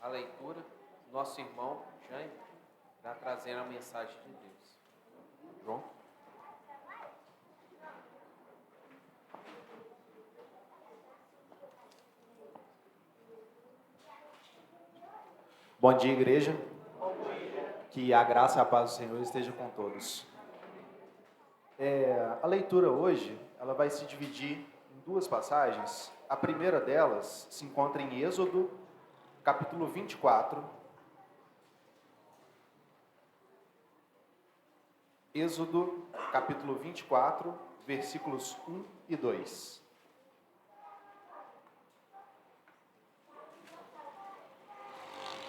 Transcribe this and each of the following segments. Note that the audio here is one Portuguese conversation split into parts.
a leitura, nosso irmão Jaime irá trazer a mensagem de Deus. João? Bom dia, igreja. Bom dia. Que a graça e a paz do Senhor esteja com todos. A leitura hoje, ela vai se dividir em duas passagens. A primeira delas se encontra em Êxodo, capítulo 24. Êxodo, capítulo 24, versículos 1 e 2.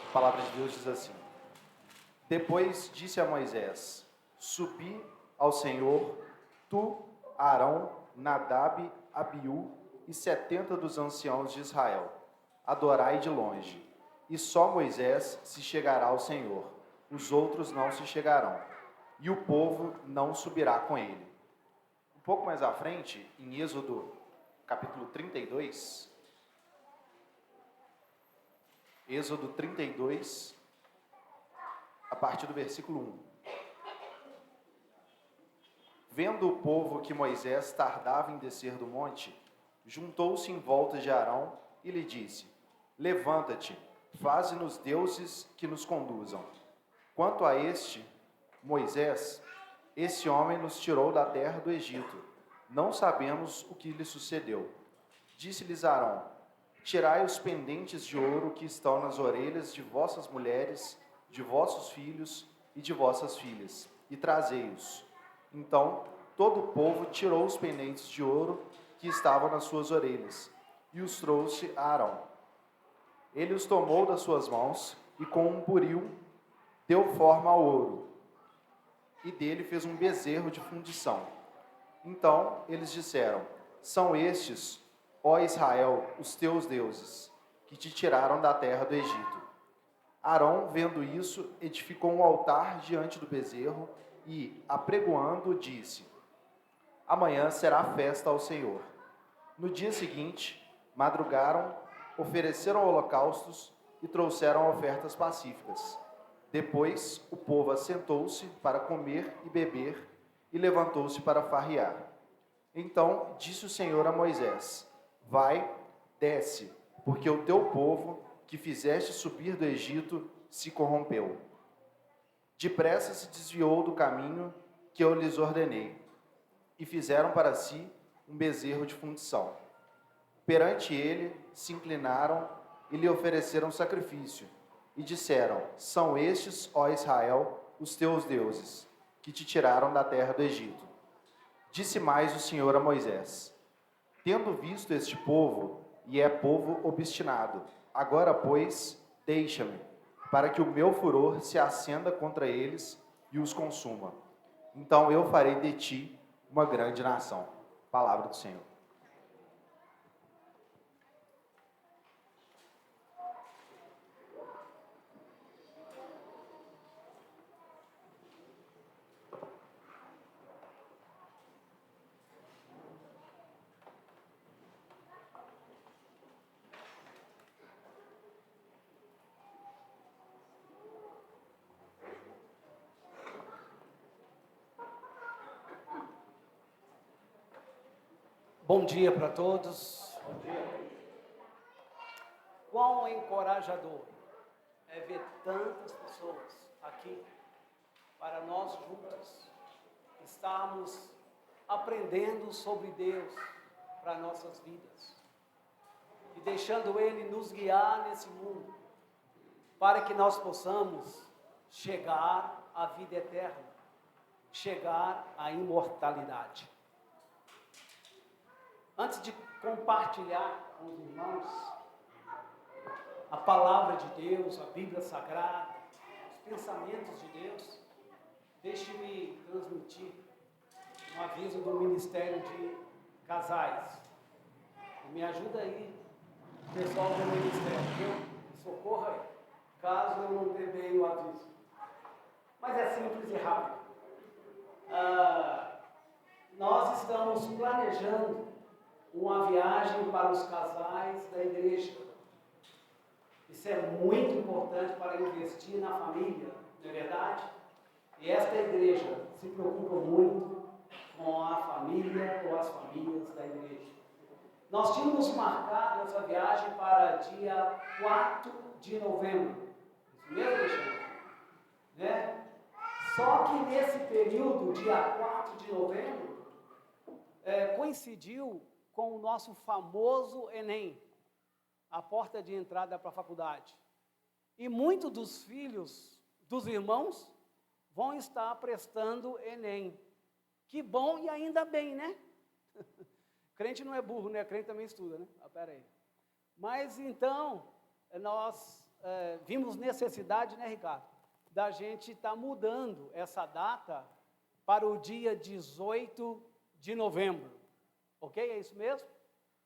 A palavra de Deus diz assim: Depois disse a Moisés: Subi ao Senhor, tu, Arão, Nadab, Abiú e 70 dos anciãos de Israel. Adorai de longe. E só Moisés se chegará ao Senhor, os outros não se chegarão, e o povo não subirá com ele. Um pouco mais à frente, em Êxodo, capítulo 32, Êxodo 32, a partir do versículo 1. Vendo o povo que Moisés tardava em descer do monte, juntou-se em volta de Arão e lhe disse: Levanta-te, faze-nos deuses que nos conduzam. Quanto a este, Moisés, esse homem nos tirou da terra do Egito. Não sabemos o que lhe sucedeu. Disse-lhes Arão: Tirai os pendentes de ouro que estão nas orelhas de vossas mulheres, de vossos filhos e de vossas filhas, e trazei-os. Então, todo o povo tirou os pendentes de ouro que estavam nas suas orelhas, e os trouxe a Arão. Ele os tomou das suas mãos, e com um buril deu forma ao ouro, e dele fez um bezerro de fundição. Então, eles disseram: São estes, ó Israel, os teus deuses, que te tiraram da terra do Egito. Arão, vendo isso, edificou um altar diante do bezerro e, apregoando, disse: Amanhã será festa ao Senhor. No dia seguinte, madrugaram, ofereceram holocaustos e trouxeram ofertas pacíficas. Depois, o povo assentou-se para comer e beber e levantou-se para farrear. Então, disse o Senhor a Moisés: Vai, desce, porque o teu povo, que fizeste subir do Egito, se corrompeu. Depressa se desviou do caminho que eu lhes ordenei, e fizeram para si um bezerro de fundição. Perante ele se inclinaram e lhe ofereceram sacrifício, e disseram: São estes, ó Israel, os teus deuses, que te tiraram da terra do Egito. Disse mais o Senhor a Moisés: Tendo visto este povo, e é povo obstinado, agora, pois, deixa-me, para que o meu furor se acenda contra eles e os consuma. Então eu farei de ti uma grande nação. Palavra do Senhor. Bom dia para todos. Bom dia. Quão encorajador é ver tantas pessoas aqui para nós juntos estarmos aprendendo sobre Deus para nossas vidas e deixando Ele nos guiar nesse mundo para que nós possamos chegar à vida eterna, chegar à imortalidade. Antes de compartilhar com os irmãos a palavra de Deus, a Bíblia Sagrada, os pensamentos de Deus, deixe-me transmitir um aviso do Ministério de Casais. Me ajuda aí, pessoal do Ministério, viu? Socorra aí, caso eu não dê bem o aviso. Mas é simples e rápido. Nós estamos planejando uma viagem para os casais da igreja. Isso é muito importante para investir na família, não é verdade? E esta igreja se preocupa muito com a família, com as famílias da igreja. Nós tínhamos marcado essa viagem para dia 4 de novembro. Isso mesmo, Alexandre? Né? Só que nesse período, dia 4 de novembro, coincidiu com o nosso famoso Enem, a porta de entrada para a faculdade. E muitos dos filhos dos irmãos vão estar prestando Enem. Que bom e ainda bem, né? Crente não é burro, né? Crente também estuda, né? Pera aí. Mas então, nós vimos necessidade, né, Ricardo? Da gente estar mudando essa data para o dia 18 de novembro. Ok? É isso mesmo?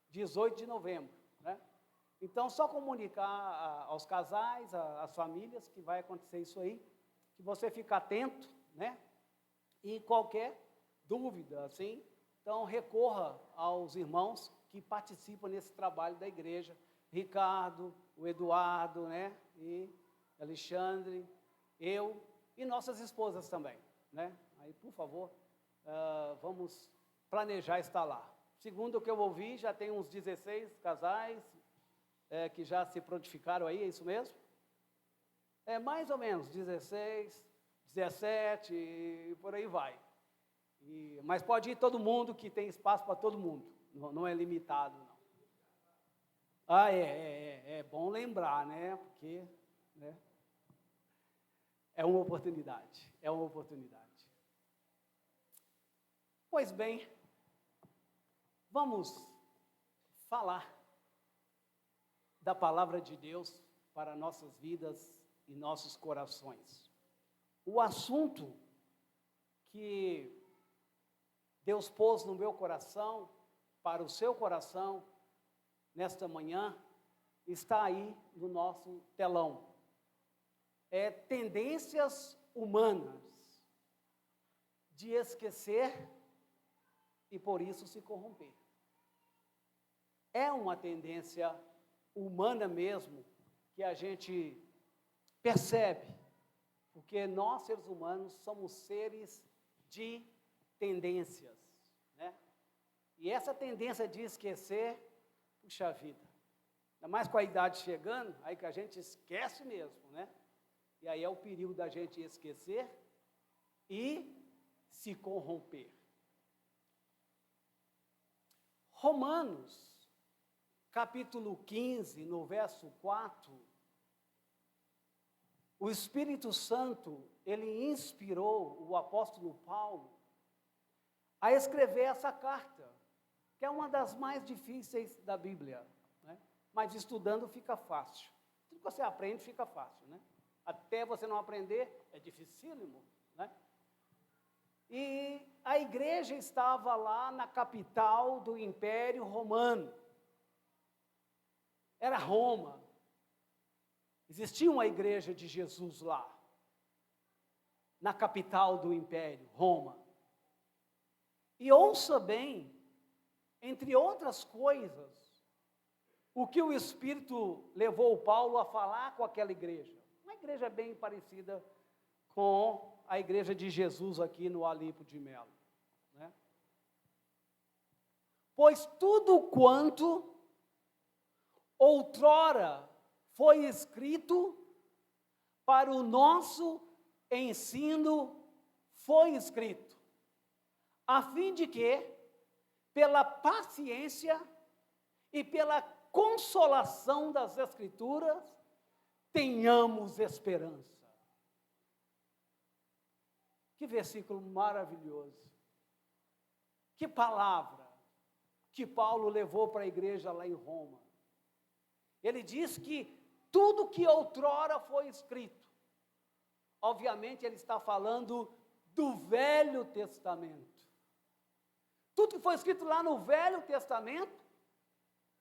18 de novembro, né? Então, só comunicar aos casais, às famílias, que vai acontecer isso aí, que você fica atento, né? E qualquer dúvida, assim, então recorra aos irmãos que participam nesse trabalho da igreja, Ricardo, o Eduardo, né? E Alexandre, eu e nossas esposas também, né? Aí, por favor, vamos planejar estar lá. Segundo o que eu ouvi, já tem uns 16 casais que já se prontificaram aí, é isso mesmo? É mais ou menos 16, 17 e por aí vai. Mas pode ir todo mundo, que tem espaço para todo mundo, não é limitado, não. É bom lembrar, né? Porque, né? É uma oportunidade. Pois bem, vamos falar da palavra de Deus para nossas vidas e nossos corações. O assunto que Deus pôs no meu coração, para o seu coração, nesta manhã, está aí no nosso telão. Tendências humanas de esquecer e por isso se corromper. É uma tendência humana mesmo que a gente percebe, porque nós, seres humanos, somos seres de tendências, né? E essa tendência de esquecer, puxa vida, ainda mais com a idade chegando, aí que a gente esquece mesmo, né? E aí é o perigo da gente esquecer e se corromper. Romanos, capítulo 15, no verso 4, o Espírito Santo, ele inspirou o apóstolo Paulo a escrever essa carta, que é uma das mais difíceis da Bíblia, né? Mas estudando fica fácil. Tudo que você aprende fica fácil, né? Até você não aprender, é dificílimo, né? E a igreja estava lá na capital do Império Romano. Era Roma. Existia uma igreja de Jesus lá, na capital do Império, Roma. E ouça bem, entre outras coisas, o que o Espírito levou Paulo a falar com aquela igreja. Uma igreja bem parecida com a igreja de Jesus aqui no Alipo de Melo, né? Pois tudo quanto outrora foi escrito para o nosso ensino foi escrito, a fim de que, pela paciência e pela consolação das Escrituras, tenhamos esperança. Que versículo maravilhoso. Que palavra que Paulo levou para a igreja lá em Roma. Ele diz que tudo que outrora foi escrito, obviamente ele está falando do Velho Testamento. Tudo que foi escrito lá no Velho Testamento,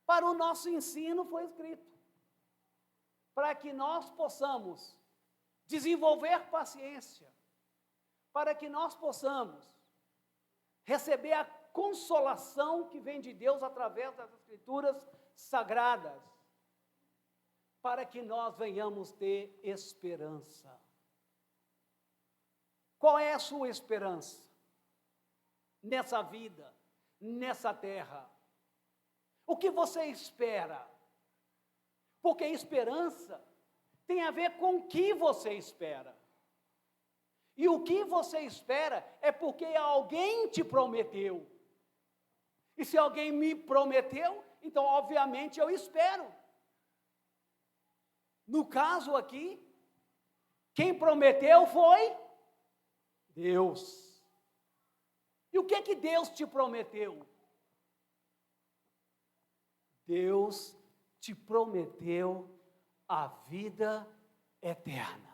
para o nosso ensino foi escrito. Para que nós possamos desenvolver paciência, para que nós possamos receber a consolação que vem de Deus através das Escrituras sagradas, para que nós venhamos ter esperança. Qual é a sua esperança nessa vida, nessa terra? O que você espera? Porque esperança tem a ver com o que você espera. E o que você espera é porque alguém te prometeu. E se alguém me prometeu, então obviamente eu espero. No caso aqui, quem prometeu foi Deus. E o que Deus te prometeu? Deus te prometeu a vida eterna.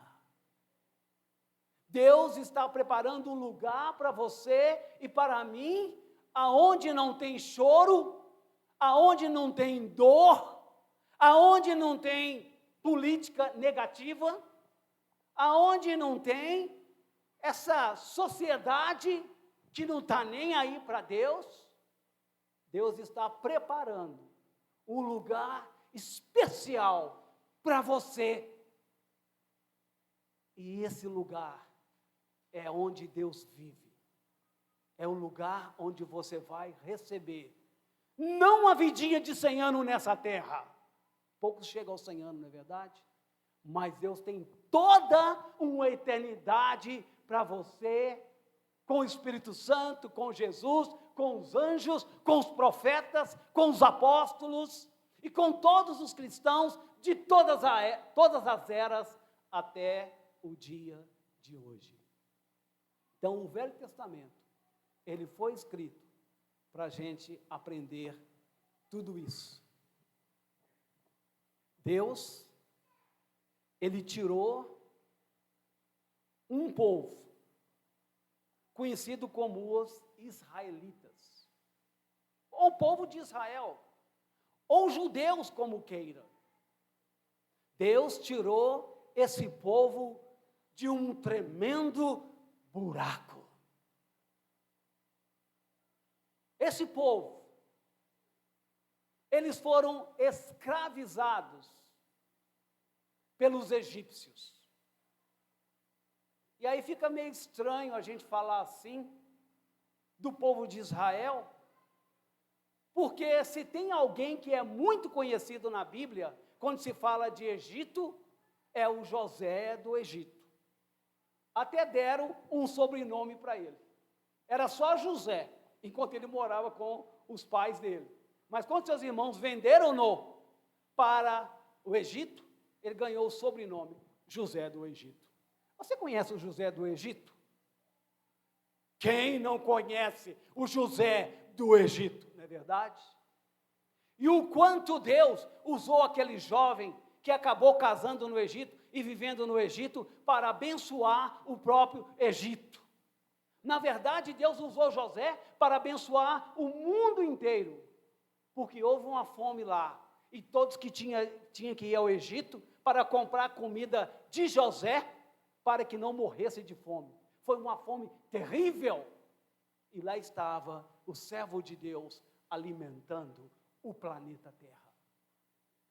Deus está preparando um lugar para você e para mim, aonde não tem choro, aonde não tem dor, aonde não tem política negativa, aonde não tem essa sociedade que não está nem aí para Deus. Deus está preparando um lugar especial para você. E esse lugar é onde Deus vive. É o lugar onde você vai receber, não uma vidinha de 100 anos nessa terra. Poucos chegam aos 100 anos, não é verdade? Mas Deus tem toda uma eternidade para você, com o Espírito Santo, com Jesus, com os anjos, com os profetas, com os apóstolos e com todos os cristãos de todas as eras até o dia de hoje. Então, o Velho Testamento, ele foi escrito para a gente aprender tudo isso. Deus, ele tirou um povo, conhecido como os israelitas, ou o povo de Israel, ou judeus, como queira. Deus tirou esse povo de um tremendo buraco. Esse povo, eles foram escravizados pelos egípcios. E aí fica meio estranho a gente falar assim do povo de Israel, porque se tem alguém que é muito conhecido na Bíblia, quando se fala de Egito, é o José do Egito. Até deram um sobrenome para ele. Era só José, enquanto ele morava com os pais dele. Mas quando seus irmãos venderam-no para o Egito, ele ganhou o sobrenome José do Egito. Você conhece o José do Egito? Quem não conhece o José do Egito, não é verdade? E o quanto Deus usou aquele jovem que acabou casando no Egito e vivendo no Egito para abençoar o próprio Egito. Na verdade, Deus usou José para abençoar o mundo inteiro, porque houve uma fome lá, e todos que tinham que ir ao Egito para comprar comida de José, para que não morresse de fome. Foi uma fome terrível, e lá estava o servo de Deus alimentando o planeta Terra.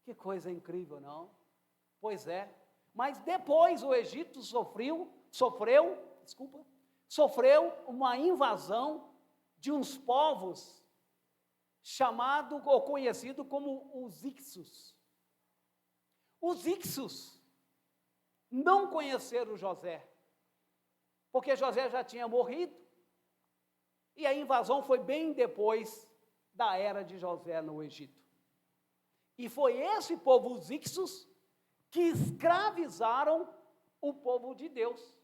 Que coisa incrível, não? Pois é, mas depois o Egito sofreu uma invasão de uns povos chamado ou conhecido como os Ixos. Os Ixos não conheceram José, porque José já tinha morrido, e a invasão foi bem depois da era de José no Egito. E foi esse povo, os Ixos, que escravizaram o povo de Deus,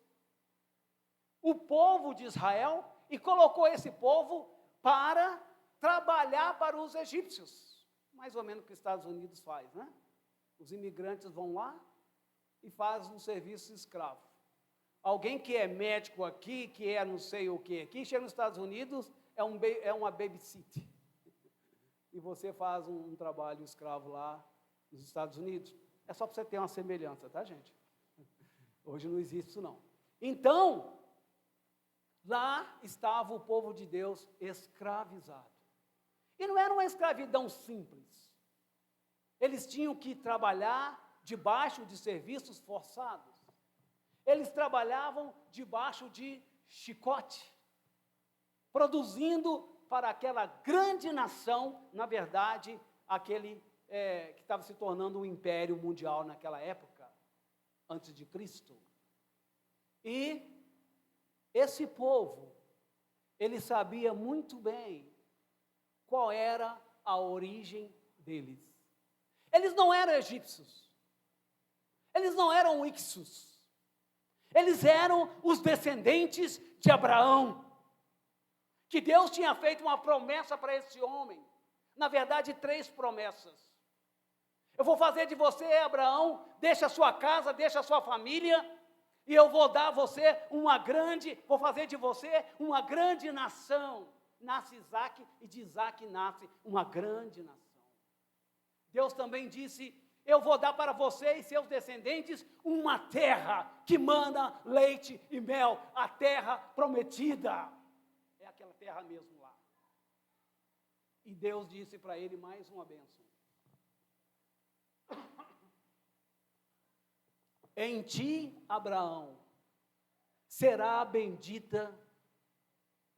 o povo de Israel, e colocou esse povo para trabalhar para os egípcios, mais ou menos o que os Estados Unidos faz, né? Os imigrantes vão lá e fazem um serviço escravo. Alguém que é médico aqui, que é não sei o que aqui, chega nos Estados Unidos, é uma babysitter. E você faz um trabalho escravo lá nos Estados Unidos. É só para você ter uma semelhança, tá, gente? Hoje não existe isso, não. Então, lá estava o povo de Deus escravizado. E não era uma escravidão simples. Eles tinham que trabalhar debaixo de serviços forçados. Eles trabalhavam debaixo de chicote, produzindo para aquela grande nação, na verdade, aquele que estava se tornando um império mundial naquela época, antes de Cristo. E esse povo, ele sabia muito bem qual era a origem deles. Eles não eram egípcios, eles não eram ixos, eles eram os descendentes de Abraão, que Deus tinha feito uma promessa para esse homem, na verdade 3 promessas. Eu vou fazer de você, Abraão, deixa a sua casa, deixa a sua família, e eu vou dar a você vou fazer de você uma grande nação. Nasce Isaac, e de Isaac nasce uma grande nação. Deus também disse, eu vou dar para você e seus descendentes uma terra que mana leite e mel, a terra prometida. É aquela terra mesmo lá. E Deus disse para ele mais uma bênção. Em ti, Abraão, será bendita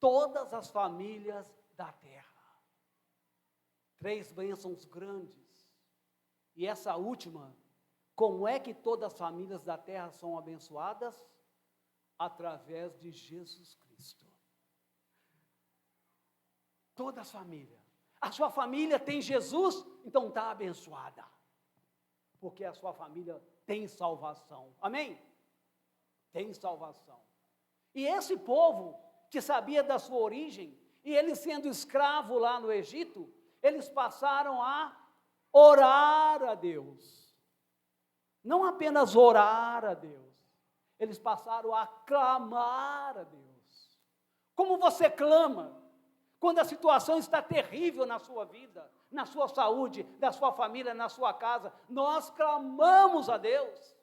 todas as famílias da terra. 3 bênçãos grandes. E essa última, como é que todas as famílias da terra são abençoadas? Através de Jesus Cristo. Toda a família. A sua família tem Jesus, então está abençoada. Porque a sua família tem salvação. Amém? Tem salvação. E esse povo, que sabia da sua origem, e eles sendo escravos lá no Egito, eles passaram a orar a Deus. Não apenas orar a Deus, eles passaram a clamar a Deus. Como você clama quando a situação está terrível na sua vida, na sua saúde, na sua família, na sua casa? Nós clamamos a Deus.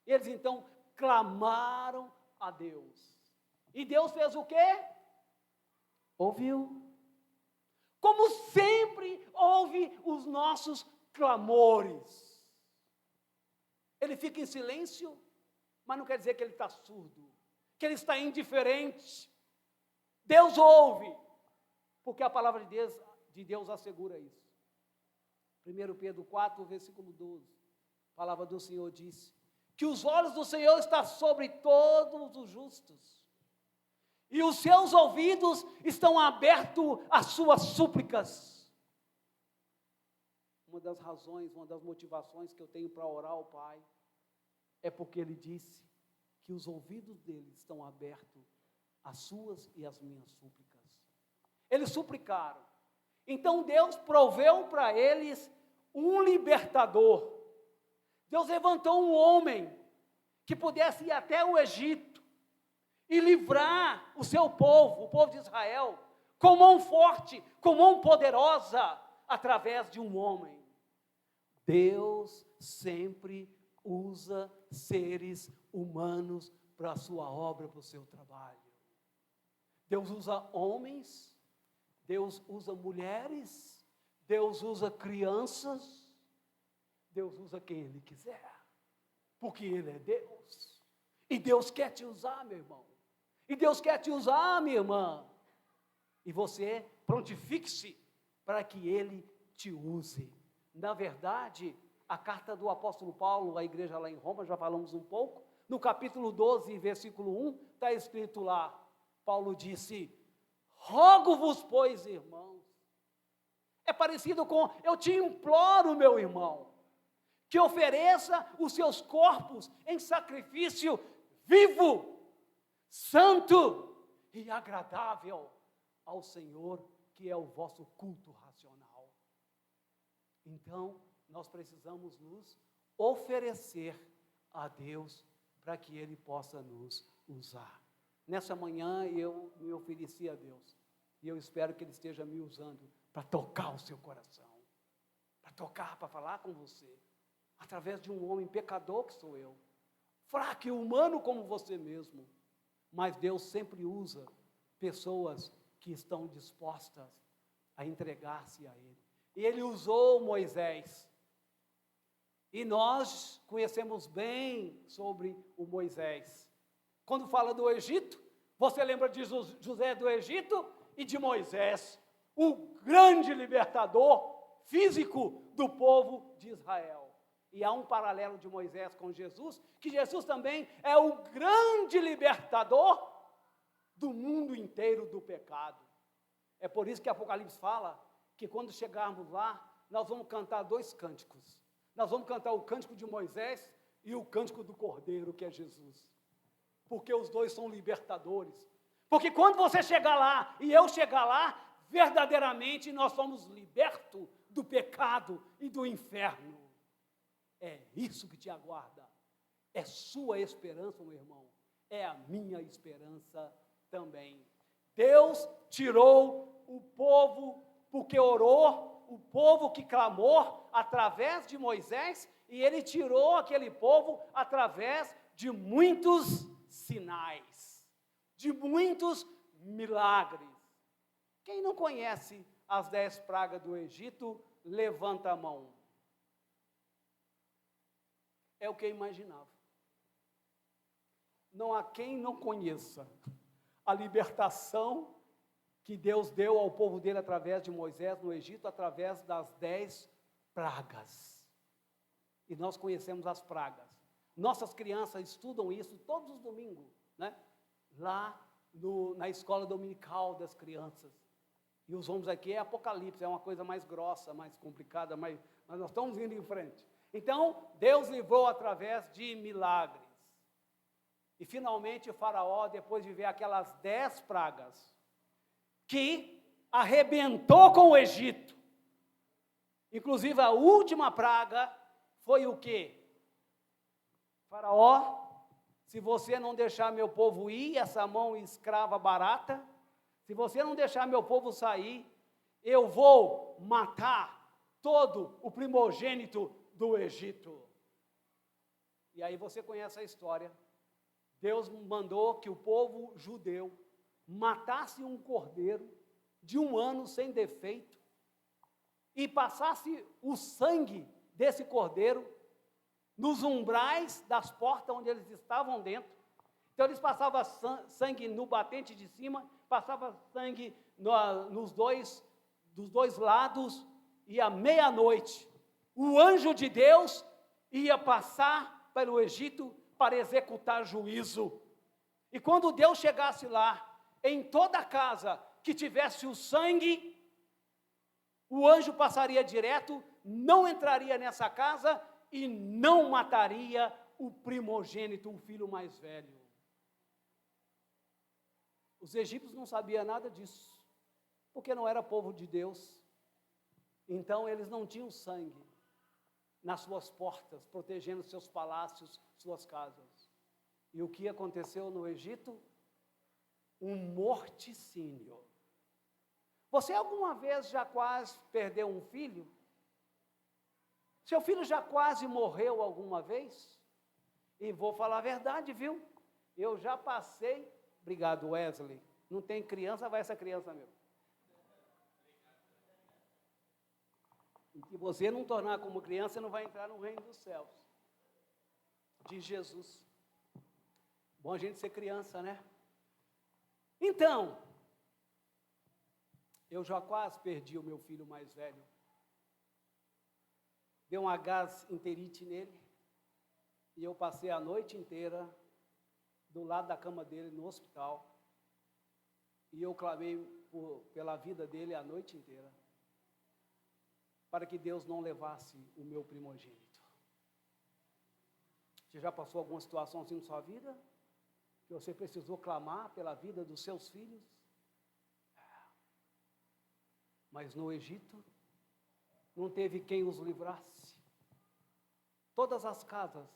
Eles então clamaram a Deus. E Deus fez o quê? Ouviu. Como sempre ouve os nossos clamores. Ele fica em silêncio, mas não quer dizer que ele está surdo, que ele está indiferente. Deus ouve, porque a palavra de Deus assegura isso. 1 Pedro 4, versículo 12, a palavra do Senhor diz que os olhos do Senhor estão sobre todos os justos, e os seus ouvidos estão abertos às suas súplicas. Uma das razões, uma das motivações que eu tenho para orar ao Pai, é porque Ele disse que os ouvidos dele estão abertos às suas e às minhas súplicas. Eles suplicaram. Então Deus proveu para eles um libertador. Deus levantou um homem que pudesse ir até o Egito e livrar o seu povo, o povo de Israel, com mão forte, com mão poderosa, através de um homem. Deus sempre usa seres humanos para a sua obra, para o seu trabalho. Deus usa homens, Deus usa mulheres, Deus usa crianças, Deus usa quem Ele quiser, porque Ele é Deus. E Deus quer te usar, meu irmão. E Deus quer te usar, minha irmã. E você prontifique-se para que Ele te use. Na verdade, a carta do apóstolo Paulo à igreja lá em Roma, já falamos um pouco, no capítulo 12, versículo 1, está escrito lá, Paulo disse, rogo-vos, pois, irmãos. É parecido com, eu te imploro, meu irmão, que ofereça os seus corpos em sacrifício vivo, santo e agradável ao Senhor, que é o vosso culto racional. Então, nós precisamos nos oferecer a Deus para que Ele possa nos usar. Nessa manhã eu me ofereci a Deus e eu espero que Ele esteja me usando para tocar o seu coração, para tocar, para falar com você, através de um homem pecador que sou eu, fraco e humano como você mesmo, mas Deus sempre usa pessoas que estão dispostas a entregar-se a Ele. E Ele usou Moisés. E nós conhecemos bem sobre o Moisés. Quando fala do Egito, você lembra de José do Egito e de Moisés, o grande libertador físico do povo de Israel. E há um paralelo de Moisés com Jesus, que Jesus também é o grande libertador do mundo inteiro do pecado. É por isso que Apocalipse fala que quando chegarmos lá, nós vamos cantar 2 cânticos. Nós vamos cantar o cântico de Moisés e o cântico do Cordeiro, que é Jesus. Porque os dois são libertadores. Porque quando você chegar lá e eu chegar lá, verdadeiramente nós somos libertos do pecado e do inferno. É isso que te aguarda. É sua esperança, meu irmão. É a minha esperança também. Deus tirou o povo porque orou, o povo que clamou através de Moisés, e ele tirou aquele povo através de muitos sinais, de muitos milagres. Quem não conhece as 10 pragas do Egito, levanta a mão. É o que eu imaginava. Não há quem não conheça a libertação que Deus deu ao povo dele através de Moisés no Egito, através das 10 pragas. E nós conhecemos as pragas. Nossas crianças estudam isso todos os domingos, né? Lá na escola dominical das crianças. E os homens aqui é Apocalipse, é uma coisa mais grossa, mais complicada, mas nós estamos indo em frente. Então, Deus livrou através de milagres. E finalmente o faraó, depois de ver aquelas 10 pragas, que arrebentou com o Egito. Inclusive a última praga foi o quê? Faraó, se você não deixar meu povo ir, essa mão escrava barata, se você não deixar meu povo sair, eu vou matar todo o primogênito do Egito. E aí você conhece a história. Deus mandou que o povo judeu matasse um cordeiro de 1 ano sem defeito e passasse o sangue desse cordeiro nos umbrais das portas onde eles estavam dentro. Então eles passavam sangue no batente de cima, passavam sangue dos dois lados, e à meia-noite o anjo de Deus ia passar pelo Egito para executar juízo. E quando Deus chegasse lá, em toda casa que tivesse o sangue, o anjo passaria direto, não entraria nessa casa e não mataria o primogênito, o filho mais velho. Os egípcios não sabiam nada disso, porque não era povo de Deus. Então eles não tinham sangue nas suas portas, protegendo seus palácios, suas casas. E o que aconteceu no Egito? Um morticínio. Você alguma vez já quase perdeu um filho? Seu filho já quase morreu alguma vez? E vou falar a verdade, viu? Eu já passei, obrigado Wesley, não tem criança, vai essa criança mesmo. E se você não tornar como criança, você não vai entrar no reino dos céus. Diz Jesus. Bom a gente ser criança, né? Então, eu já quase perdi o meu filho mais velho. Deu uma gastroenterite nele, e eu passei a noite inteira do lado da cama dele no hospital, e eu clamei pela vida dele a noite inteira, para que Deus não levasse o meu primogênito. Você já passou alguma situação assim na sua vida? Que você precisou clamar pela vida dos seus filhos? Mas no Egito, não teve quem os livrasse. Todas as casas,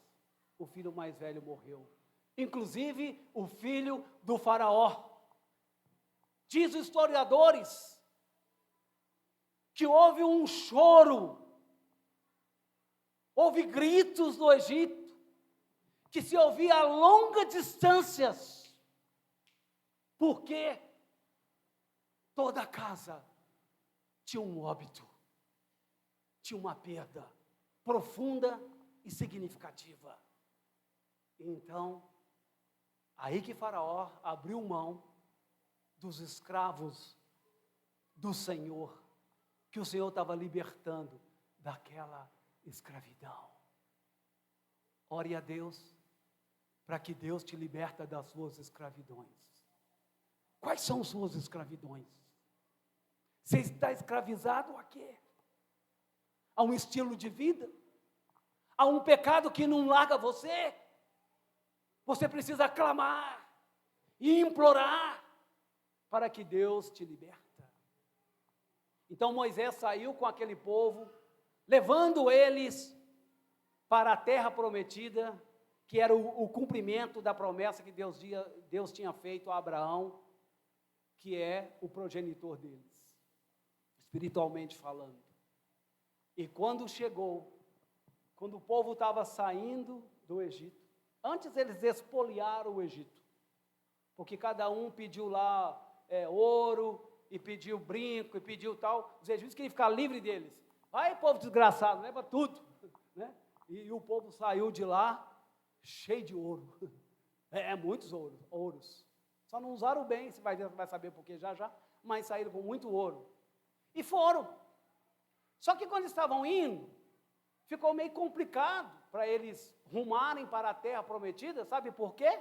o filho mais velho morreu. Inclusive, o filho do faraó. Diz os historiadores que houve um choro, houve gritos no Egito, que se ouvia a longas distâncias, porque toda a casa tinha um óbito, tinha uma perda profunda e significativa. Então, aí que Faraó abriu mão dos escravos do Senhor, que o Senhor estava libertando daquela escravidão. Ore a Deus, para que Deus te liberta das suas escravidões. Quais são suas escravidões? Você está escravizado a quê? A um estilo de vida? A um pecado que não larga você? Você precisa clamar e implorar para que Deus te liberta. Então Moisés saiu com aquele povo, levando eles para a terra prometida, que era o cumprimento da promessa que Deus tinha feito a Abraão, que é o progenitor deles, espiritualmente falando. E quando chegou, quando o povo estava saindo do Egito, antes eles expoliaram o Egito, porque cada um pediu lá ouro, e pediu brinco, e pediu tal, os egípcios queriam ficar livre deles. Vai, povo desgraçado, leva tudo, né? E o povo saiu de lá cheio de ouro, muitos ouros, só não usaram bem, você vai saber por quê já, mas saíram com muito ouro, e foram. Só que quando estavam indo, ficou meio complicado para eles rumarem para a terra prometida, sabe por quê?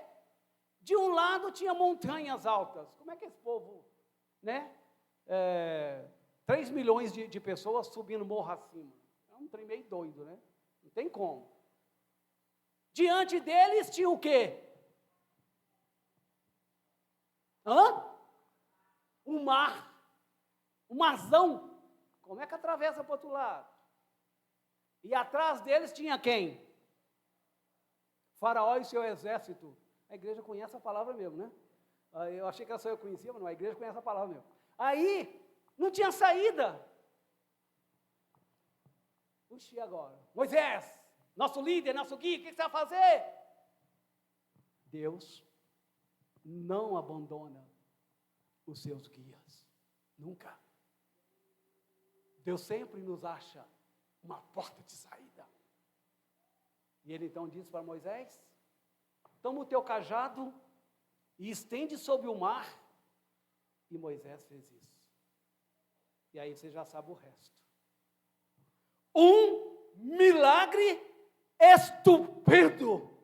De um lado tinha montanhas altas, como é que esse povo, né? 3 milhões de pessoas subindo morro acima, é um trem meio doido, né? Não tem como. Diante deles tinha o quê? Um mar, um marzão. Como é que atravessa para o outro lado? E atrás deles tinha quem? Faraó e seu exército. A igreja conhece a palavra mesmo, né? Eu achei que era só eu conhecia, mas não, a igreja conhece a palavra mesmo. Aí, não tinha saída. Puxa, e agora? Moisés, nosso líder, nosso guia, o que você vai fazer? Deus não abandona os seus guias, nunca. Deus sempre nos acha uma porta de saída. E ele então disse para Moisés: toma o teu cajado e estende sobre o mar. E Moisés fez isso. E aí você já sabe o resto. Um milagre estupendo.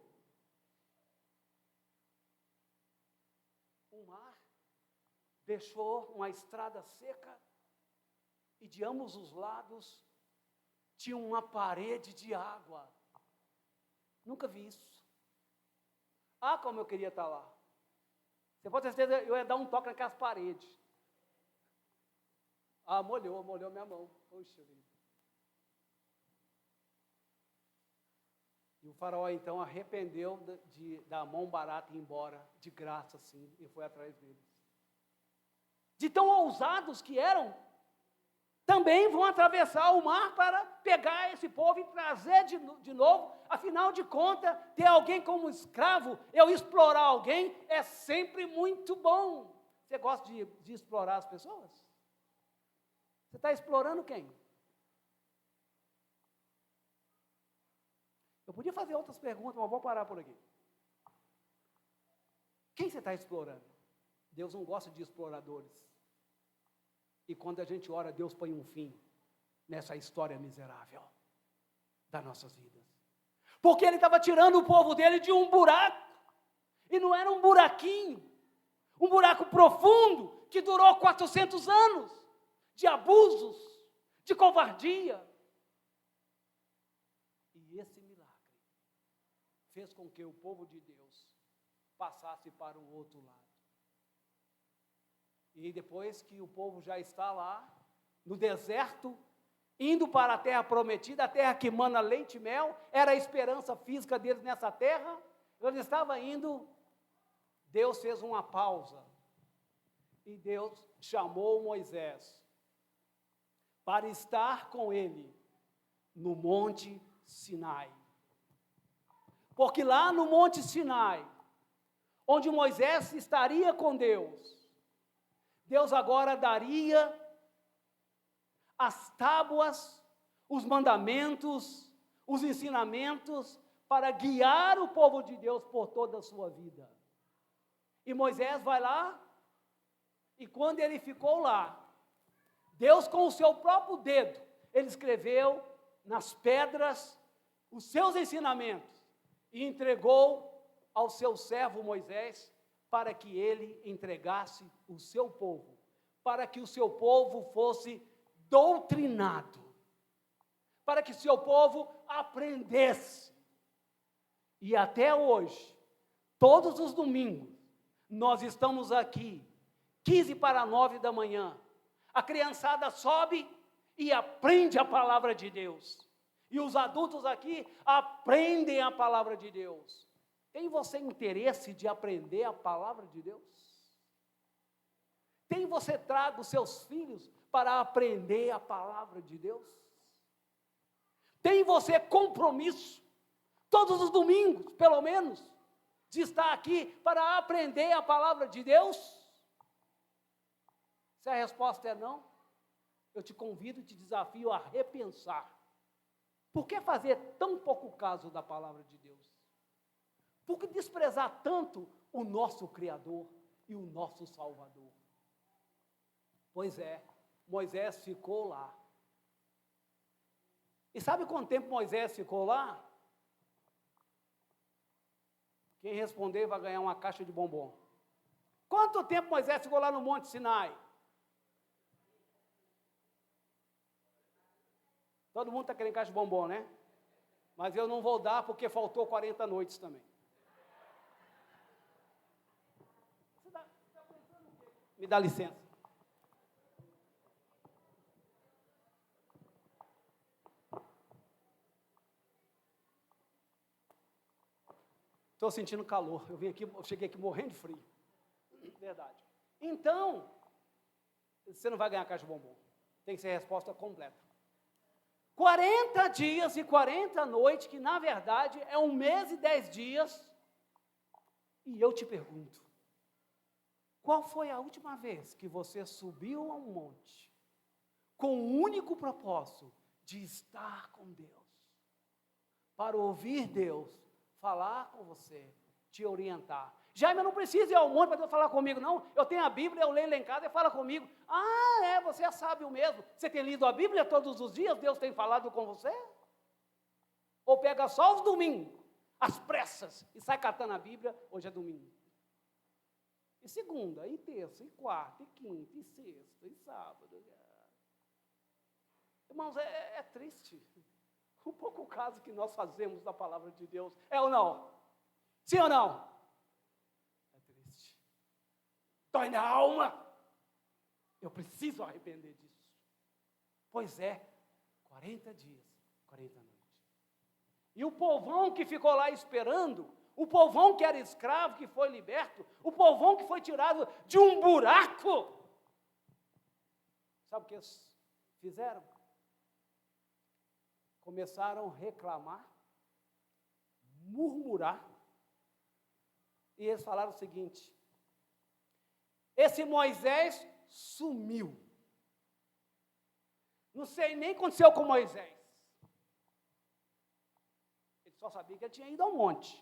O mar deixou uma estrada seca e de ambos os lados tinha uma parede de água. Nunca vi isso. Ah, como eu queria estar lá. Você pode ter certeza, eu ia dar um toque naquelas paredes. Ah, molhou minha mão. Poxa vida. E o faraó então arrependeu da mão barata ir embora, de graça assim, e foi atrás deles. De tão ousados que eram, também vão atravessar o mar para pegar esse povo e trazer de novo. Afinal de contas, ter alguém como escravo, eu explorar alguém, é sempre muito bom. Você gosta de explorar as pessoas? Você está explorando quem? Eu podia fazer outras perguntas, mas vou parar por aqui. Quem você está explorando? Deus não gosta de exploradores. E quando a gente ora, Deus põe um fim nessa história miserável das nossas vidas. Porque Ele estava tirando o povo dele de um buraco. E não era um buraquinho. Um buraco profundo que durou 400 anos. De abusos, de covardia. E esse milagre fez com que o povo de Deus passasse para o outro lado. E depois que o povo já está lá, no deserto, indo para a terra prometida, a terra que mana leite e mel, era a esperança física deles nessa terra, eles estavam indo, Deus fez uma pausa, e Deus chamou Moisés para estar com ele no Monte Sinai. Porque lá no Monte Sinai, onde Moisés estaria com Deus, Deus agora daria as tábuas, os mandamentos, os ensinamentos para guiar o povo de Deus por toda a sua vida. E Moisés vai lá, e quando ele ficou lá, Deus com o seu próprio dedo, ele escreveu nas pedras os seus ensinamentos e entregou ao seu servo Moisés para que ele entregasse o seu povo, para que o seu povo fosse doutrinado, para que o seu povo aprendesse. E até hoje, todos os domingos, nós estamos aqui, 8:45 da manhã, a criançada sobe e aprende a palavra de Deus, e os adultos aqui aprendem a palavra de Deus. Tem você interesse de aprender a palavra de Deus? Tem você trago os seus filhos para aprender a palavra de Deus? Tem você compromisso, todos os domingos, pelo menos, de estar aqui para aprender a palavra de Deus? Se a resposta é não, eu te convido e te desafio a repensar. Por que fazer tão pouco caso da palavra de Deus? Por que desprezar tanto o nosso Criador e o nosso Salvador? Pois é, Moisés ficou lá. E sabe quanto tempo Moisés ficou lá? Quem responder vai ganhar uma caixa de bombom. Quanto tempo Moisés ficou lá no Monte Sinai? Todo mundo está querendo caixa de bombom, né? Mas eu não vou dar porque faltou 40 noites também. Me dá licença. Estou sentindo calor. Eu cheguei aqui morrendo de frio. Verdade. Então, você não vai ganhar caixa de bombom. Tem que ser a resposta completa. 40 dias e 40 noites, que na verdade é 1 mês e 10 dias. E eu te pergunto, qual foi a última vez que você subiu a um monte com o único propósito de estar com Deus, para ouvir Deus falar com você, te orientar? Jaime, eu não preciso ir ao monte para Deus falar comigo, não. Eu tenho a Bíblia, eu leio lá em casa e fala comigo. Ah, você é sábio mesmo. Você tem lido a Bíblia todos os dias? Deus tem falado com você? Ou pega só os domingos, às pressas, e sai catando a Bíblia? Hoje é domingo. E segunda, e terça, e quarta, e quinta, e sexta, e sábado. Irmãos, é triste. Um pouco o caso que nós fazemos da palavra de Deus. É ou não? Sim ou não? É triste. Dói na alma. Eu preciso arrepender disso. Pois é, 40 dias, 40 noites. E o povão que ficou lá esperando, o povão que era escravo, que foi liberto, o povão que foi tirado de um buraco, sabe o que eles fizeram? Começaram a reclamar, murmurar, e eles falaram o seguinte: esse Moisés sumiu. Não sei nem o que aconteceu com Moisés. Ele só sabia que ele tinha ido ao monte.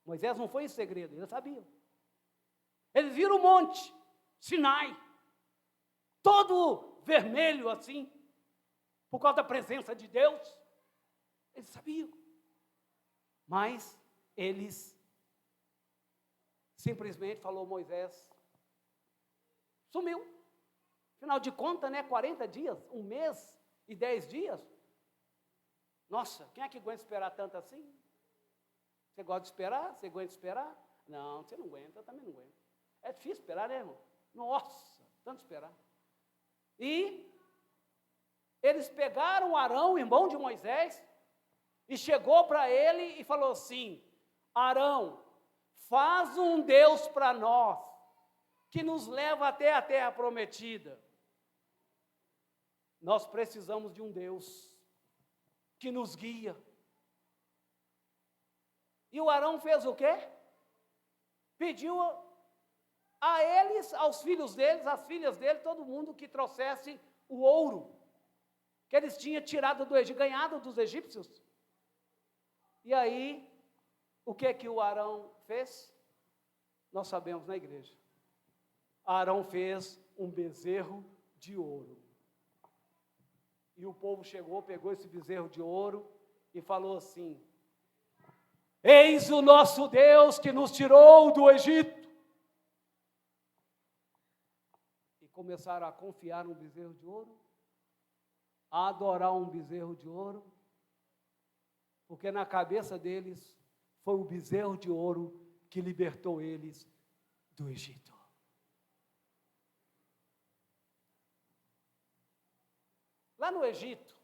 Moisés não foi em segredo, eles sabiam. Eles viram o monte, Sinai, todo vermelho assim, por causa da presença de Deus. Eles sabiam. Mas eles simplesmente falou: Moisés sumiu. Afinal de contas, 40 dias, 1 mês e 10 dias. Nossa, quem é que aguenta esperar tanto assim? Você gosta de esperar? Você aguenta esperar? Não, você não aguenta, eu também não aguento. É difícil esperar, né, irmão? Nossa, tanto esperar. E eles pegaram Arão, irmão de Moisés, e chegou para ele e falou assim: Arão, faz um Deus para nós, que nos leva até a terra prometida. Nós precisamos de um Deus que nos guia. E o Arão fez o quê? Pediu a eles, aos filhos deles, às filhas dele, todo mundo que trouxesse o ouro que eles tinham tirado do Egito, ganhado dos egípcios. E aí, o que o Arão fez? Nós sabemos na igreja. Arão fez um bezerro de ouro. E o povo chegou, pegou esse bezerro de ouro e falou assim: eis o nosso Deus que nos tirou do Egito. E começaram a confiar no bezerro de ouro, a adorar um bezerro de ouro, porque na cabeça deles foi o bezerro de ouro que libertou eles do Egito. Lá no Egito,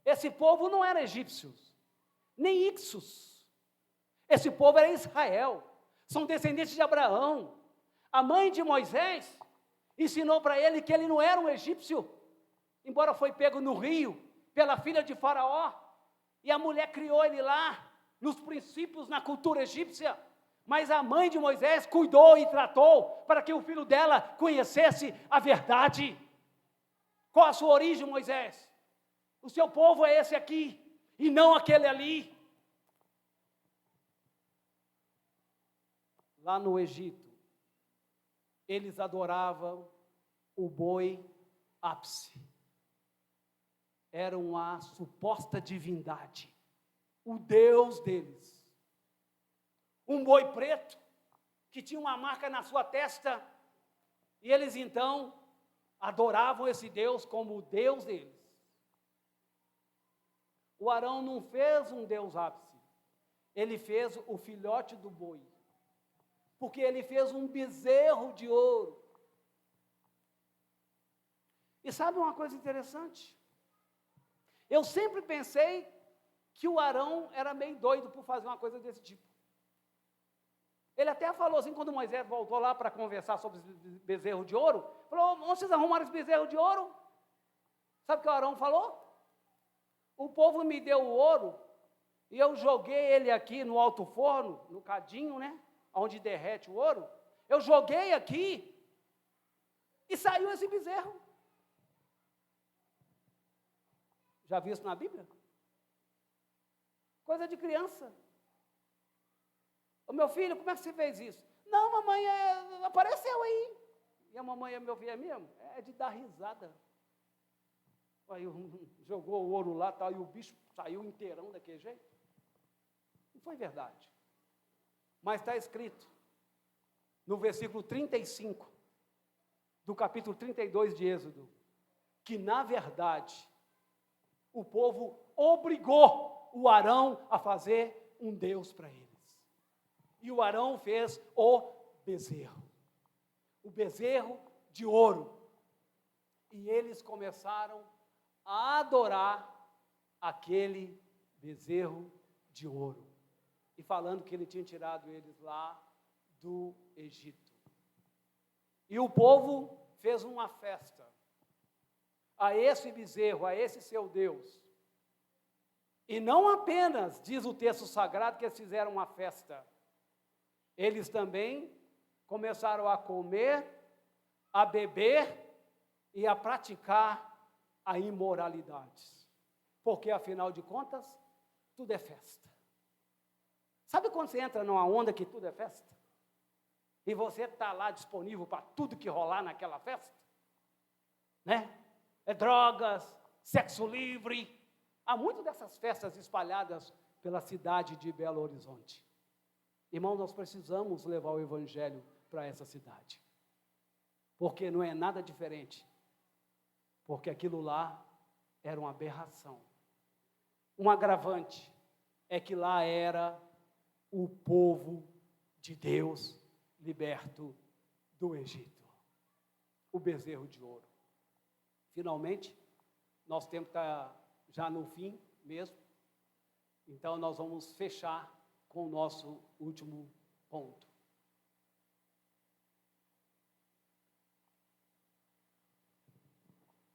esse povo não era egípcios, nem ixos. Esse povo era Israel, são descendentes de Abraão. A mãe de Moisés ensinou para ele que ele não era um egípcio, embora foi pego no rio pela filha de Faraó, e a mulher criou ele lá, nos princípios, na cultura egípcia, mas a mãe de Moisés cuidou e tratou para que o filho dela conhecesse a verdade. Qual a sua origem, Moisés? O seu povo é esse aqui, e não aquele ali. Lá no Egito, eles adoravam o boi ápice. Era uma suposta divindade, o Deus deles. Um boi preto, que tinha uma marca na sua testa, e eles então adoravam esse Deus como o Deus deles. O Arão não fez um Deus ápice, ele fez o filhote do boi, porque ele fez um bezerro de ouro. E sabe uma coisa interessante? Eu sempre pensei que o Arão era meio doido por fazer uma coisa desse tipo. Ele até falou assim, quando Moisés voltou lá para conversar sobre esse bezerro de ouro, falou: onde vocês arrumaram esse bezerro de ouro? Sabe o que o Arão falou? O povo me deu o ouro, e eu joguei ele aqui no alto forno, no cadinho, né? Onde derrete o ouro. Eu joguei aqui, e saiu esse bezerro. Já viu isso na Bíblia? Coisa de criança. Ô meu filho, como é que você fez isso? Não, mamãe, apareceu aí. E a mamãe, meu filho, é mesmo? É de dar risada. Aí jogou o ouro lá, tal, e o bicho saiu inteirão daquele jeito. Não foi verdade. Mas está escrito no versículo 35 do capítulo 32 de Êxodo, que na verdade o povo obrigou o Arão a fazer um Deus para eles. E o Arão fez o bezerro de ouro. E eles começaram a adorar aquele bezerro de ouro. E falando que ele tinha tirado eles lá do Egito. E o povo fez uma festa a esse bezerro, a esse seu Deus. E não apenas, diz o texto sagrado, que eles fizeram uma festa. Eles também começaram a comer, a beber e a praticar a imoralidade. Porque, afinal de contas, tudo é festa. Sabe quando você entra numa onda que tudo é festa? E você está lá disponível para tudo que rolar naquela festa? Né? É drogas, sexo livre. Há muitas dessas festas espalhadas pela cidade de Belo Horizonte. Irmãos, nós precisamos levar o Evangelho para essa cidade. Porque não é nada diferente. Porque aquilo lá era uma aberração. Um agravante é que lá era o povo de Deus liberto do Egito. O bezerro de ouro. Finalmente, nosso tempo está já no fim mesmo. Então, nós vamos fechar com o nosso último ponto.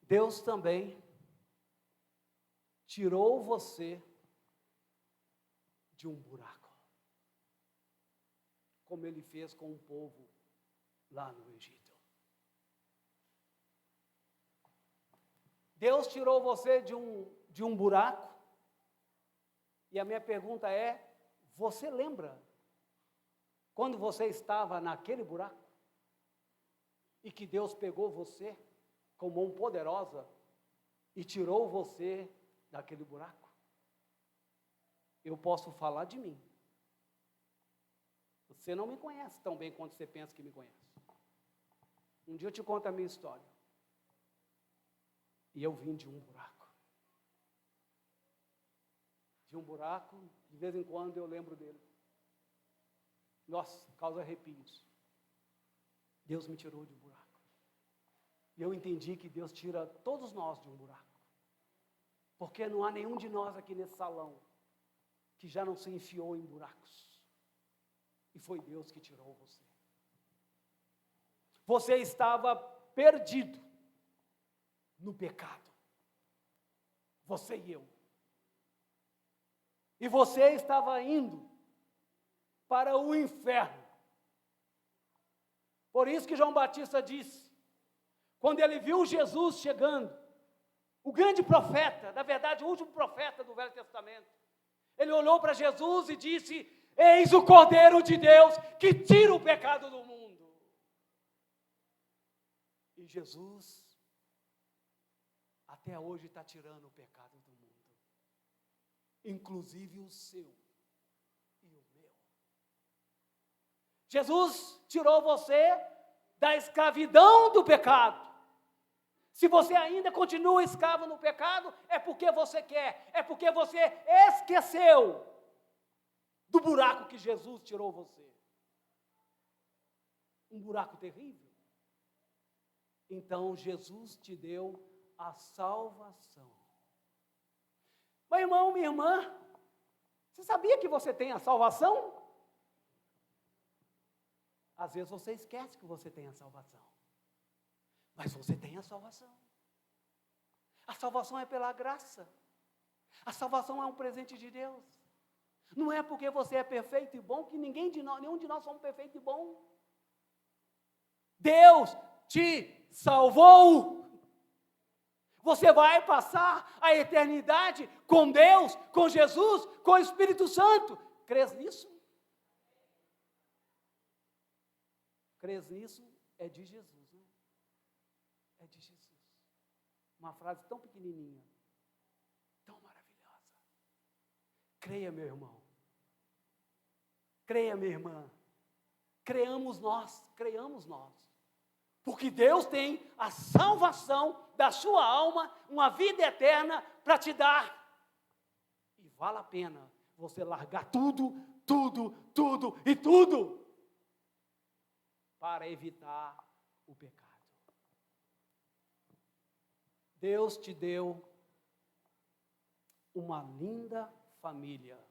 Deus também tirou você de um buraco, como Ele fez com o povo lá no Egito. Deus tirou você de um buraco E a minha pergunta é: você lembra quando você estava naquele buraco? E que Deus pegou você com mão poderosa e tirou você daquele buraco? Eu posso falar de mim. Você não me conhece tão bem quanto você pensa que me conhece. Um dia eu te conto a minha história. E eu vim de um buraco. De um buraco, de vez em quando eu lembro dele. Nossa, causa arrepios. Deus me tirou de um buraco. E eu entendi que Deus tira todos nós de um buraco. Porque não há nenhum de nós aqui nesse salão que já não se enfiou em buracos. E foi Deus que tirou você. Você estava perdido no pecado. Você e eu. E você estava indo para o inferno. Por isso que João Batista disse, quando ele viu Jesus chegando, o grande profeta, na verdade o último profeta do Velho Testamento, ele olhou para Jesus e disse: eis o Cordeiro de Deus que tira o pecado do mundo. E Jesus, até hoje, está tirando o pecado do mundo, inclusive o seu e o meu. Jesus tirou você da escravidão do pecado. Se você ainda continua escravo no pecado, é porque você quer, é porque você esqueceu do buraco que Jesus tirou você. Um buraco terrível. Então Jesus te deu a salvação. Meu irmão, minha irmã, você sabia que você tem a salvação? Às vezes você esquece que você tem a salvação. Mas você tem a salvação. A salvação é pela graça. A salvação é um presente de Deus. Não é porque você é perfeito e bom que nenhum de nós somos perfeito e bom. Deus te salvou. Você vai passar a eternidade com Deus, com Jesus, com o Espírito Santo. Crês nisso? Crês nisso? É de Jesus, né? É de Jesus. Uma frase tão pequenininha, tão maravilhosa. Creia, meu irmão. Creia, minha irmã. Creamos nós. Porque Deus tem a salvação da sua alma, uma vida eterna para te dar. E vale a pena você largar tudo para evitar o pecado. Deus te deu uma linda família.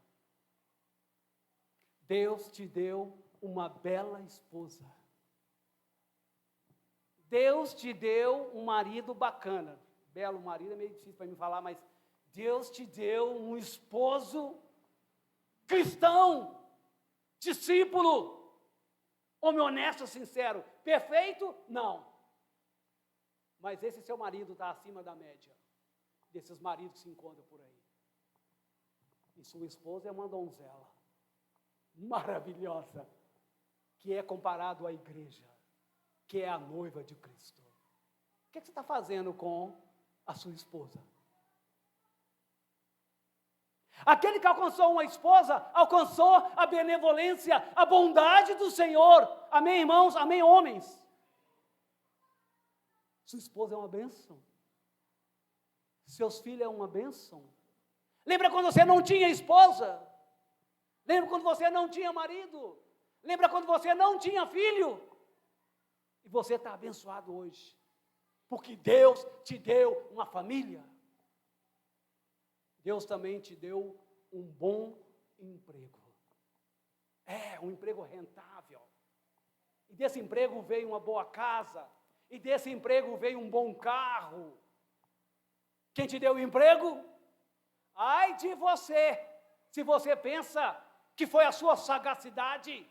Deus te deu uma bela esposa. Deus te deu um marido bacana. Belo marido é meio difícil para mim falar, mas Deus te deu um esposo cristão, discípulo, homem honesto, sincero. Perfeito? Não. Mas esse seu marido está acima da média desses maridos que se encontram por aí. E sua esposa é uma donzela maravilhosa, que é comparado à igreja, que é a noiva de Cristo. O que você está fazendo com a sua esposa? Aquele que alcançou uma esposa, alcançou a benevolência, a bondade do Senhor. Amém, irmãos? Amém, homens? Sua esposa é uma bênção. Seus filhos é uma bênção. Lembra quando você não tinha esposa? Lembra quando você não tinha marido? Lembra quando você não tinha filho? E você está abençoado hoje. Porque Deus te deu uma família. Deus também te deu um bom emprego. Um emprego rentável. E desse emprego veio uma boa casa. E desse emprego veio um bom carro. Quem te deu o emprego? Ai de você, se você pensa que foi a sua sagacidade,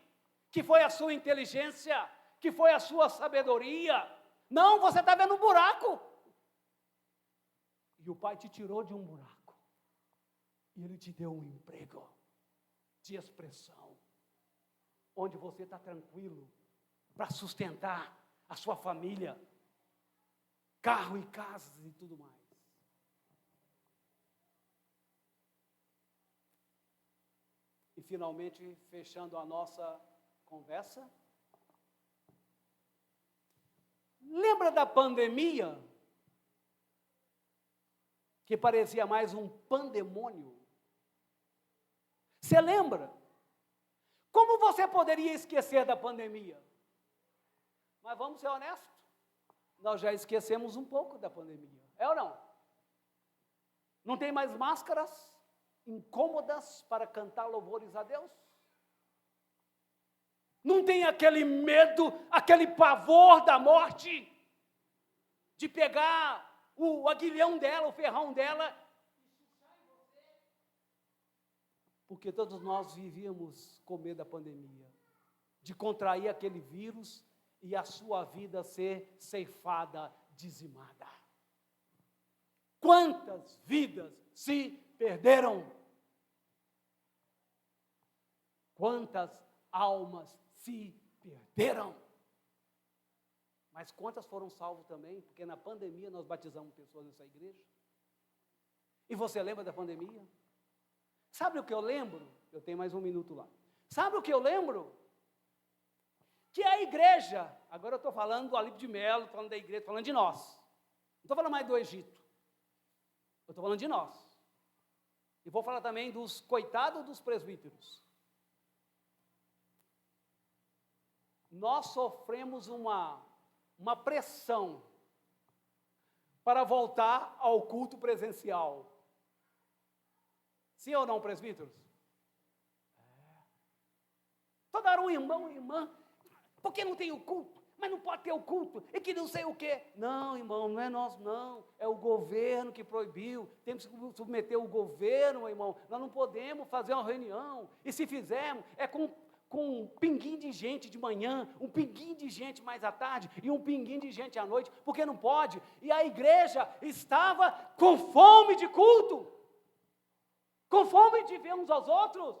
que foi a sua inteligência, que foi a sua sabedoria. Não, você está vendo um buraco. E o Pai te tirou de um buraco. e Ele te deu um emprego de expressão, onde você está tranquilo para sustentar a sua família, carro e casas e tudo mais. E finalmente, fechando a nossa conversa, lembra da pandemia? Que parecia mais um pandemônio. Você lembra? Como você poderia esquecer da pandemia? Mas vamos ser honestos, nós já esquecemos um pouco da pandemia. É ou não? Não tem mais máscaras incômodas para cantar louvores a Deus? Não tem aquele medo, aquele pavor da morte, de pegar o aguilhão dela, o ferrão dela, porque todos nós vivíamos com medo da pandemia, de contrair aquele vírus e a sua vida ser ceifada, dizimada. Quantas vidas se perderam? Quantas almas se perderam? Mas quantas foram salvas também? Porque na pandemia nós batizamos pessoas nessa igreja. E você lembra da pandemia? Sabe o que eu lembro? Eu tenho mais um minuto lá. Sabe o que eu lembro? Que a igreja, agora eu estou falando do Alípio de Melo, falando da igreja, falando de nós. Não estou falando mais do Egito. Eu estou falando de nós. E vou falar também dos coitados dos presbíteros. Nós sofremos uma pressão para voltar ao culto presencial. Sim ou não, presbíteros? Toda hora um irmão, irmã, por que não tem o culto? Mas não pode ter o culto, e que não sei o quê. Não, irmão, não é nós não, é o governo que proibiu, temos que submeter o governo, irmão, nós não podemos fazer uma reunião, e se fizermos, é com um pinguinho de gente de manhã, um pinguinho de gente mais à tarde, e um pinguinho de gente à noite, porque não pode, e a igreja estava com fome de culto, com fome de ver uns aos outros,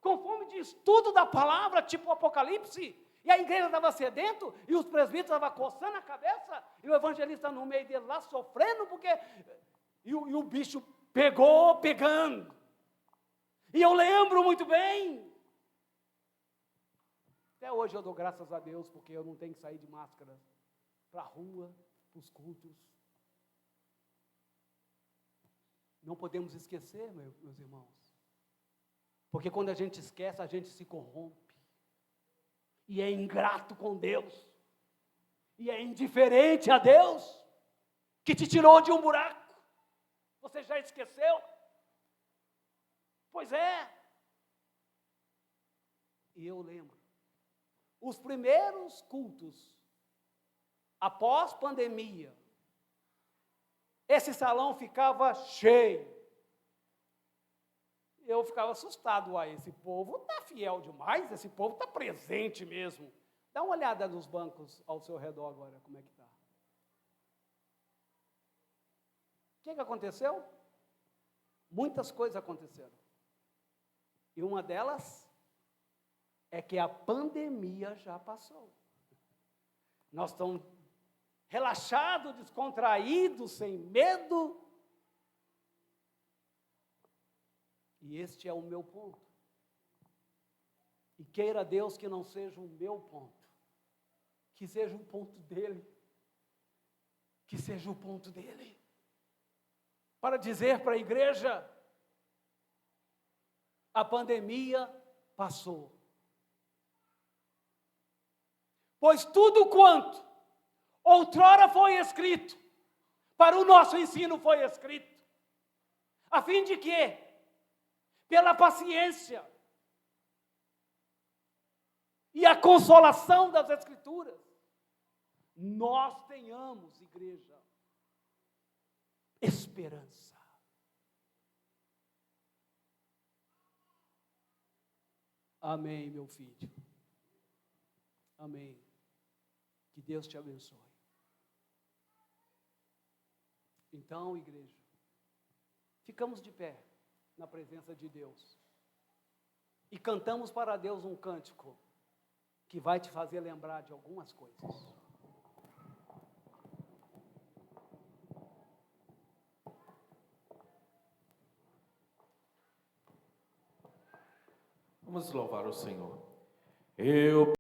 com fome de estudo da palavra, tipo o Apocalipse, e a igreja estava sedento, e os presbíteros estavam coçando a cabeça, e o evangelista no meio dele lá, sofrendo, porque, e o bicho pegando, e eu lembro muito bem, até hoje eu dou graças a Deus, porque eu não tenho que sair de máscara para a rua, para os cultos. Não podemos esquecer, meus irmãos, porque quando a gente esquece, a gente se corrompe, e é ingrato com Deus, e é indiferente a Deus, que te tirou de um buraco. Você já esqueceu? Pois é. E eu lembro, os primeiros cultos, após pandemia, esse salão ficava cheio. Eu ficava assustado, esse povo está fiel demais, esse povo está presente mesmo. Dá uma olhada nos bancos ao seu redor agora, como é que está. O que aconteceu? Muitas coisas aconteceram. E uma delas é que a pandemia já passou. Nós estamos relaxados, descontraídos, sem medo. E este é o meu ponto. E queira Deus que não seja o meu ponto, que seja o ponto dele. Que seja o ponto dele. Para dizer para a igreja, a pandemia passou. Pois tudo quanto outrora foi escrito, para o nosso ensino foi escrito, a fim de que, pela paciência e a consolação das Escrituras, nós tenhamos, igreja, esperança. Amém, meu filho. Amém. Que Deus te abençoe. Então, igreja, ficamos de pé. na presença de Deus. E cantamos para Deus um cântico que vai te fazer lembrar de algumas coisas. Vamos louvar o Senhor. Eu